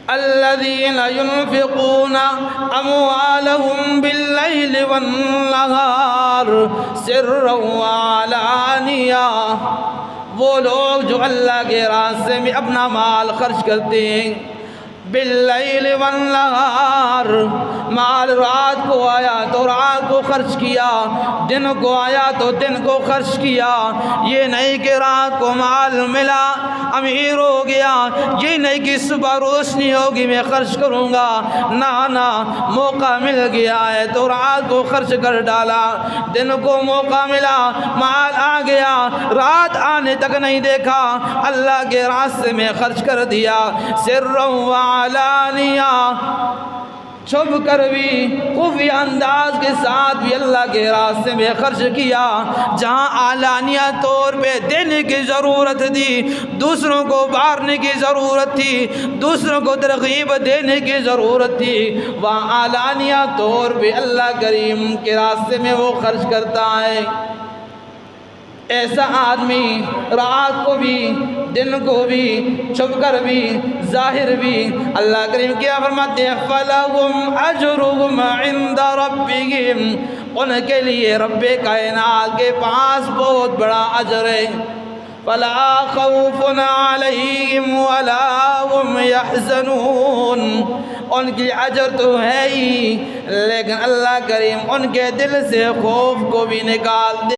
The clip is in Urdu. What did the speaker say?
الذين ينفقون أموالهم بالليل والنهار سرا وعلانية، وہ لوگ جو اللہ کے راستے میں اپنا مال خرچ کرتے ہیں، باللیل والنہار، مال رات کو آیا تو رات کو خرچ کیا، دن کو آیا تو دن کو خرچ کیا۔ یہ نہیں کہ رات کو مال ملا امیر ہو گیا، یہ نہیں کہ صبح روشنی ہوگی میں خرچ کروں گا، نہ موقع مل گیا ہے تو رات کو خرچ کر ڈالا، دن کو موقع ملا مال آ گیا، رات آنے تک نہیں دیکھا، اللہ کے راستے میں خرچ کر دیا، سرا وعلانیہ، چھپ کر بھی خفیہ انداز کے ساتھ بھی اللہ کے راستے میں خرچ کیا۔ جہاں علانیہ طور پہ دینے کی ضرورت تھی، دوسروں کو بارنے کی ضرورت تھی، دوسروں کو ترغیب دینے کی ضرورت تھی، وہاں علانیہ طور پہ اللہ کریم کے راستے میں وہ خرچ کرتا ہے۔ ایسا آدمی رات کو بھی دن کو بھی چھپ کر بھی ظاہر بھی، اللہ کریم کیا فرماتے ہیں فَلَهُمْ أَجْرُهُمْ عِنْدَ رَبِّهِمْ، ان کے لیے رب کائنات کے پاس بہت بڑا اجر ہے۔ فَلَا خَوْفٌ عَلَيْهِمْ وَلَا هُمْ يَحْزَنُونَ، ان کی اجر تو ہے ہی، لیکن اللہ کریم ان کے دل سے خوف کو بھی نکال دے۔